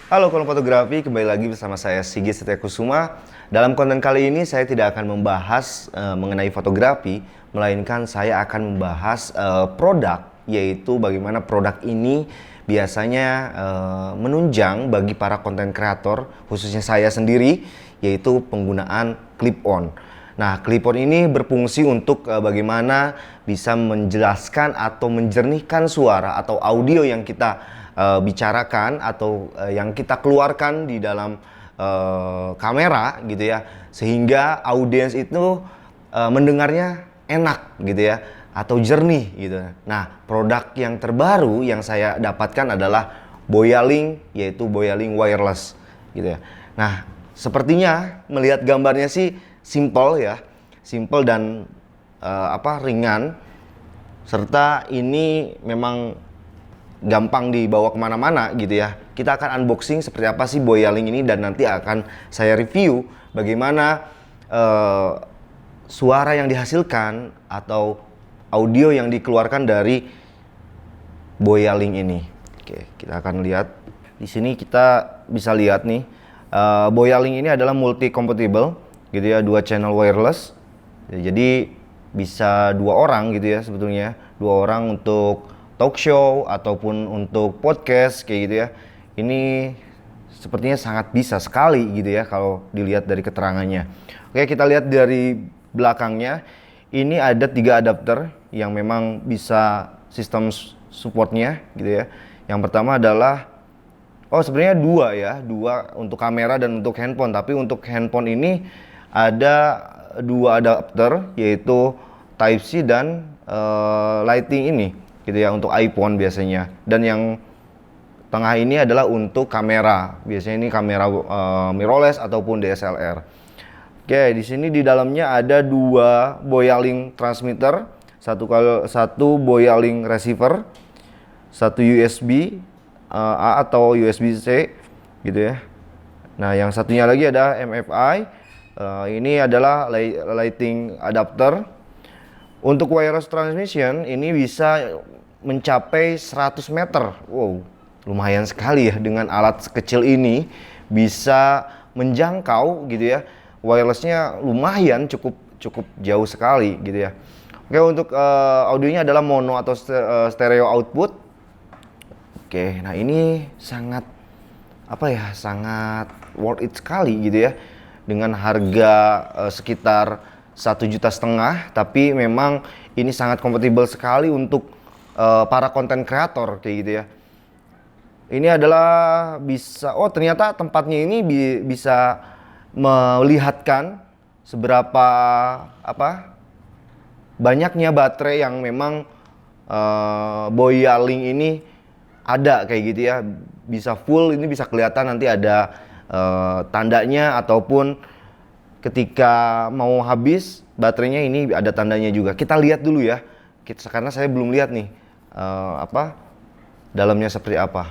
Halo Kolom Fotografi, kembali lagi bersama saya Sigit Setiakusuma. Dalam konten kali ini saya tidak akan membahas mengenai fotografi, melainkan saya akan membahas produk, yaitu bagaimana produk ini biasanya menunjang bagi para konten kreator, khususnya saya sendiri, yaitu penggunaan clip-on. Nah, clip-on ini berfungsi untuk bagaimana bisa menjelaskan atau menjernihkan suara atau audio yang kita bicarakan atau yang kita keluarkan di dalam kamera gitu ya, sehingga audiens itu mendengarnya enak gitu ya, atau jernih gitu. Nah, produk yang terbaru yang saya dapatkan adalah Boya-Link, yaitu Boya-Link wireless gitu ya. Nah, sepertinya melihat gambarnya sih simple ya, simple dan ringan, serta ini memang gampang dibawa kemana-mana gitu ya. Kita akan unboxing seperti apa sih Boya-Link ini, dan nanti akan saya review bagaimana suara yang dihasilkan atau audio yang dikeluarkan dari Boya-Link ini. Oke, kita akan lihat. Di sini kita bisa lihat nih, Boya-Link ini adalah multi compatible gitu ya, 2 channel wireless. Jadi bisa 2 orang gitu ya, sebetulnya 2 orang untuk talk show ataupun untuk podcast kayak gitu ya. Ini sepertinya sangat bisa sekali gitu ya kalau dilihat dari keterangannya. Oke, kita lihat dari belakangnya. Ini ada 3 adapter yang memang bisa sistem supportnya gitu ya. Yang pertama adalah sebenarnya 2 ya, 2 untuk kamera dan untuk handphone. Tapi untuk handphone ini ada 2 adapter, yaitu Type-C dan Lightning ini gitu ya, untuk iPhone biasanya. Dan yang tengah ini adalah untuk kamera. Biasanya ini kamera mirrorless ataupun DSLR. Oke, di sini di dalamnya ada 2 Boya-Link transmitter, satu Boya-Link receiver, satu USB A atau USB-C gitu ya. Nah, yang satunya lagi ada MFI. Ini adalah lighting adapter. Untuk wireless transmission ini bisa mencapai 100 meter. Wow, lumayan sekali ya, dengan alat sekecil ini bisa menjangkau gitu ya. Wirelessnya lumayan cukup jauh sekali gitu ya. Oke, untuk audionya adalah mono atau stereo output. Oke, nah ini sangat sangat worth it sekali gitu ya, dengan harga sekitar 1,5 juta, tapi memang ini sangat kompatibel sekali untuk para konten kreator kayak gitu ya. Ini adalah bisa, ternyata tempatnya ini bisa melihatkan seberapa banyaknya baterai yang memang Boya-Link ini ada kayak gitu ya. Bisa full, ini bisa kelihatan nanti ada tandanya, ataupun ketika mau habis baterainya ini ada tandanya juga. Kita lihat dulu ya, karena saya belum lihat nih dalamnya seperti apa.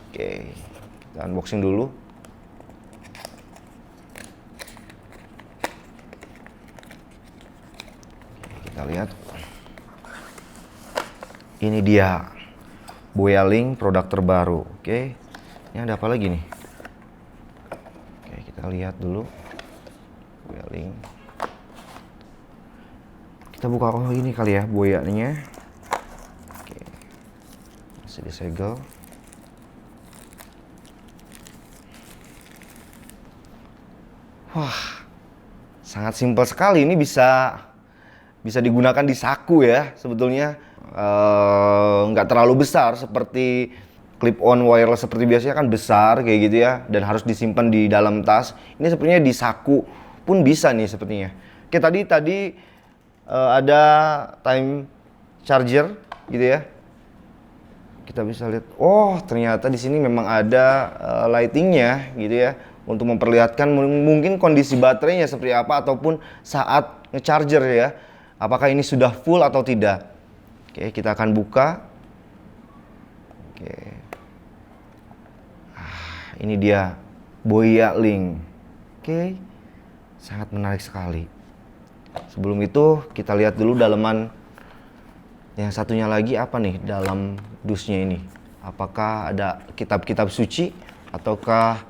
Oke, kita unboxing dulu. Kita lihat. Ini dia Boya-Link produk terbaru. Oke, ini ada apa lagi nih? Oke, kita lihat dulu Boya-Link. Kita buka ini kali ya, boyanya. Oke, masih disegel. Wah, sangat simpel sekali. Ini bisa digunakan di saku ya sebetulnya. Nggak terlalu besar seperti clip-on wireless seperti biasanya, kan besar kayak gitu ya, dan harus disimpan di dalam tas. Ini sepertinya di saku pun bisa nih sepertinya. Oke, tadi ada time charger gitu ya. Kita bisa lihat, ternyata di sini memang ada lightingnya gitu ya, untuk memperlihatkan mungkin kondisi baterainya seperti apa, ataupun saat nge-charger ya, apakah ini sudah full atau tidak. Oke, kita akan buka. Oke, ini dia Boya-Link. Oke, sangat menarik sekali. Sebelum itu kita lihat dulu dalaman yang satunya lagi apa nih dalam dusnya ini. Apakah ada kitab-kitab suci ataukah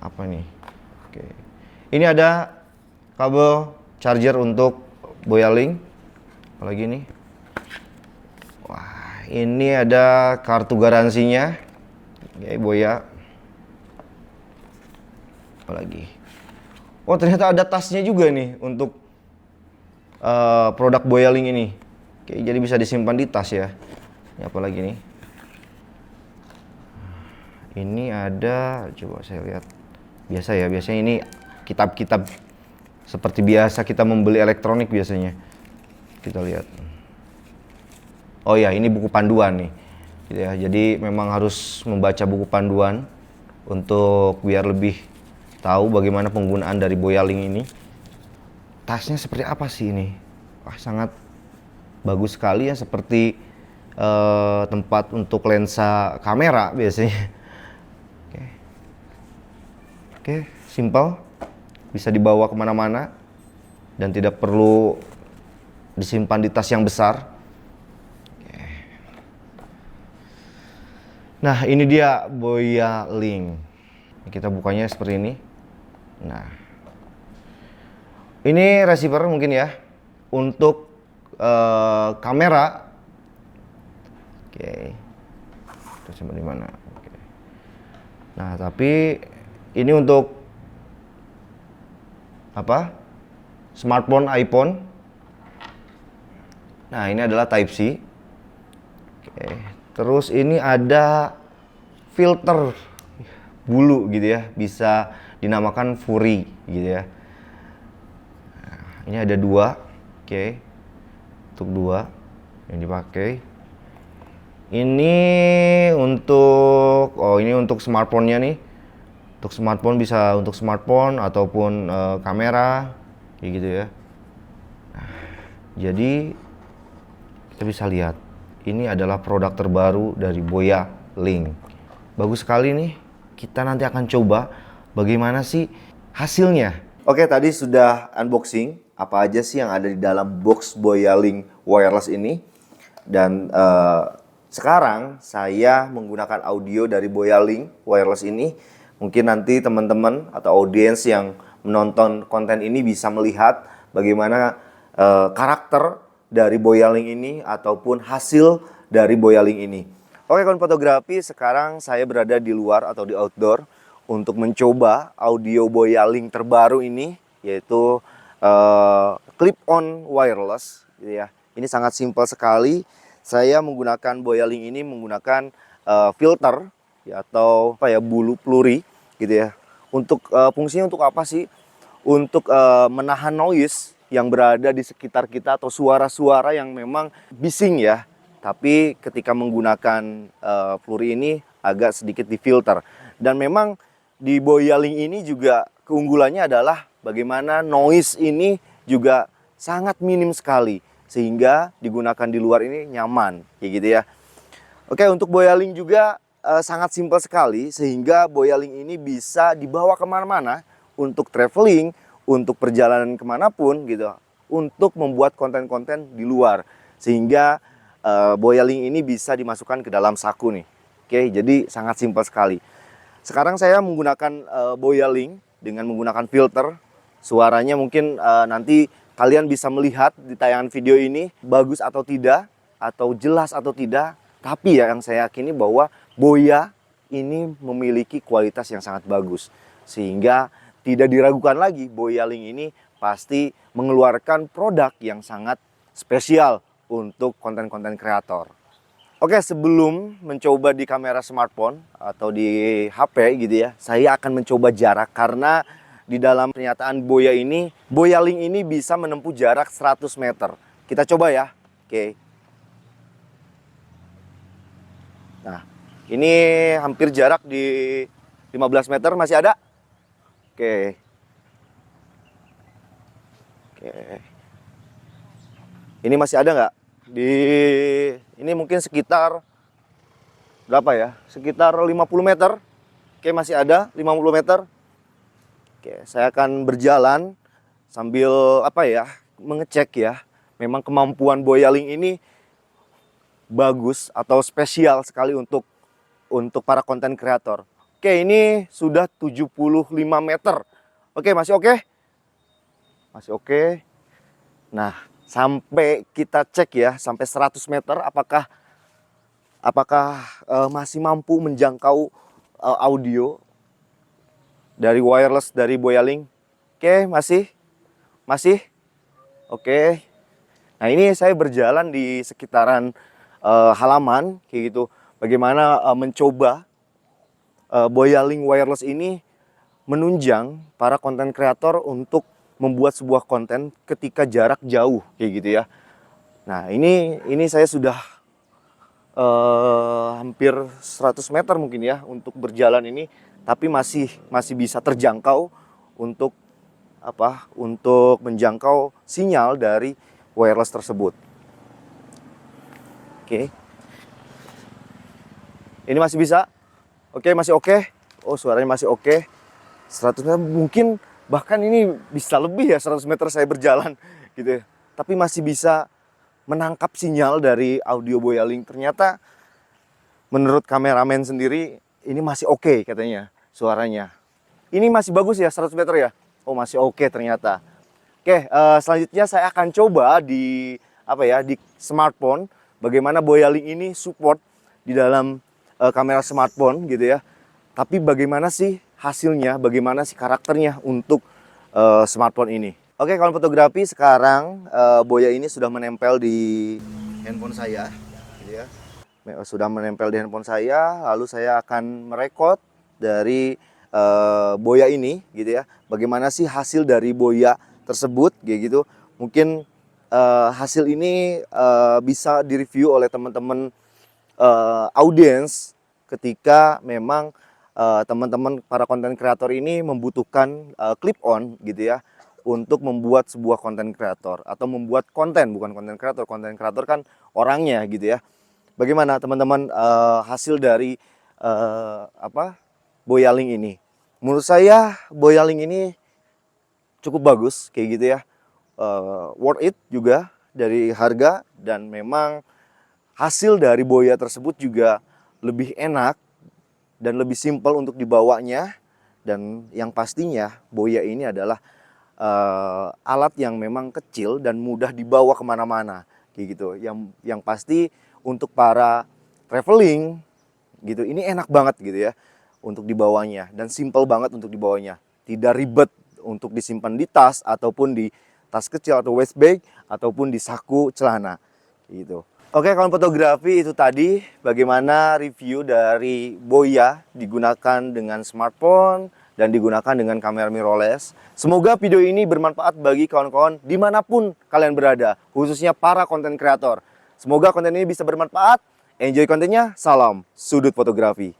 apa nih? Oke. Ini ada kabel charger untuk Boya Link. Apalagi nih? Wah, ini ada kartu garansinya. Oke, Boya. Apalagi? Oh, ternyata ada tasnya juga nih untuk produk Boya Link ini. Oke, jadi bisa disimpan di tas ya. Ini apa lagi nih? Ini ada, coba saya lihat. Biasa ya, biasanya ini kitab-kitab seperti biasa kita membeli elektronik biasanya. Kita lihat. Oh ya, ini buku panduan nih. Gitu ya. Jadi memang harus membaca buku panduan untuk biar lebih tahu bagaimana penggunaan dari Boya Link ini. Tasnya seperti apa sih ini? Wah, sangat bagus sekali ya, seperti tempat untuk lensa kamera biasanya. Oke, simpel, bisa dibawa kemana-mana dan tidak perlu disimpan di tas yang besar. Oke. Nah, ini dia Boya Link. Kita bukanya seperti ini. Nah, ini receiver mungkin ya untuk kamera. Oke, terus di mana? Oke. Nah, tapi ini untuk apa? Smartphone, iPhone. Nah, ini adalah Type C. Oke. Terus ini ada filter bulu gitu ya, bisa dinamakan Fury gitu ya. Nah, ini ada dua. Oke. Untuk dua yang dipakai. Ini untuk ini untuk smartphone-nya nih. Untuk smartphone, bisa untuk smartphone ataupun kamera kayak gitu ya. Nah, jadi kita bisa lihat ini adalah produk terbaru dari Boya Link. Bagus sekali nih. Kita nanti akan coba bagaimana sih hasilnya. Oke, tadi sudah unboxing apa aja sih yang ada di dalam box Boya Link wireless ini. Dan sekarang saya menggunakan audio dari Boya Link wireless ini. Mungkin nanti teman-teman atau audiens yang menonton konten ini bisa melihat bagaimana karakter dari Boya Link ini ataupun hasil dari Boya Link ini. Oke, kawan fotografi, sekarang saya berada di luar atau di outdoor untuk mencoba audio Boya Link terbaru ini, yaitu clip-on wireless gitu ya. Ini sangat simpel sekali. Saya menggunakan Boya Link ini menggunakan filter ya, atau apa ya, bulu peluri gitu ya. Untuk fungsinya untuk apa sih? Untuk menahan noise yang berada di sekitar kita atau suara-suara yang memang bising ya. Tapi ketika menggunakan peluri ini agak sedikit difilter. Dan memang di Boya Link ini juga keunggulannya adalah bagaimana noise ini juga sangat minim sekali, sehingga digunakan di luar ini nyaman kayak gitu ya. Oke, untuk Boya Link juga sangat simpel sekali, sehingga Boya Link ini bisa dibawa kemana-mana untuk traveling, untuk perjalanan kemanapun gitu, untuk membuat konten-konten di luar, sehingga Boya Link ini bisa dimasukkan ke dalam saku nih. Oke, jadi sangat simpel sekali. Sekarang saya menggunakan Boya Link dengan menggunakan filter. Suaranya mungkin nanti kalian bisa melihat di tayangan video ini bagus atau tidak, atau jelas atau tidak. Tapi ya yang saya yakini bahwa Boya ini memiliki kualitas yang sangat bagus, sehingga tidak diragukan lagi Boya Link ini pasti mengeluarkan produk yang sangat spesial untuk konten-konten kreator. Oke, sebelum mencoba di kamera smartphone atau di HP gitu ya, saya akan mencoba jarak, karena di dalam pernyataan Boya ini, Boya Link ini bisa menempuh jarak 100 meter. Kita coba ya. Oke. Nah, ini hampir jarak di 15 meter, masih ada? Oke. Oke. Ini masih ada nggak? Ini mungkin sekitar berapa ya? Sekitar 50 meter. Oke, masih ada 50 meter. Oke, saya akan berjalan sambil apa ya? Mengecek ya. Memang kemampuan Boya Link ini bagus atau spesial sekali untuk untuk para konten kreator. Oke, ini sudah 75 meter. Oke, masih oke? Masih oke. Nah, sampai kita cek ya, sampai 100 meter apakah masih mampu menjangkau audio dari wireless dari Boyaling. Oke, masih oke. Nah, ini saya berjalan di sekitaran halaman kayak gitu. Bagaimana mencoba Boyaling wireless ini menunjang para konten kreator untuk membuat sebuah konten ketika jarak jauh kayak gitu ya. Nah, ini saya sudah hampir 100 meter mungkin ya untuk berjalan ini, tapi masih bisa terjangkau untuk untuk menjangkau sinyal dari wireless tersebut. Oke. Ini masih bisa. Oke, masih oke. Oh, suaranya masih oke. 100 meter mungkin bahkan ini bisa lebih ya 100 meter saya berjalan gitu ya. Tapi masih bisa menangkap sinyal dari audio Boyaling. Ternyata menurut kameramen sendiri ini masih oke katanya suaranya. Ini masih bagus ya 100 meter ya. Oh, masih oke ternyata. Oke, selanjutnya saya akan coba di di smartphone bagaimana Boyaling ini support di dalam kamera smartphone gitu ya. Tapi bagaimana sih hasilnya, bagaimana sih karakternya untuk smartphone ini. Oke, kalau fotografi sekarang Boya ini sudah menempel di handphone saya gitu ya. Sudah menempel di handphone saya, lalu saya akan merekod dari Boya ini gitu ya. Bagaimana sih hasil dari Boya tersebut kayak gitu. Mungkin hasil ini bisa direview oleh teman-teman audiens ketika memang teman-teman para konten kreator ini membutuhkan clip on gitu ya untuk membuat sebuah konten kreator atau membuat konten, bukan konten kreator kan orangnya gitu ya. Bagaimana teman-teman hasil dari Boyaling ini? Menurut saya Boyaling ini cukup bagus kayak gitu ya. Worth it juga dari harga, dan memang hasil dari Boya tersebut juga lebih enak dan lebih simpel untuk dibawanya. Dan yang pastinya Boya ini adalah alat yang memang kecil dan mudah dibawa kemana-mana kayak gitu. Yang pasti untuk para traveling gitu, ini enak banget gitu ya untuk dibawanya, dan simple banget untuk dibawanya. Tidak ribet untuk disimpan di tas ataupun di tas kecil atau waist bag ataupun di saku celana gitu. Oke, kalau fotografi itu tadi bagaimana review dari Boya digunakan dengan smartphone dan digunakan dengan kamera mirrorless. Semoga video ini bermanfaat bagi kawan-kawan dimanapun kalian berada, khususnya para konten kreator. Semoga konten ini bisa bermanfaat. Enjoy kontennya. Salam sudut fotografi.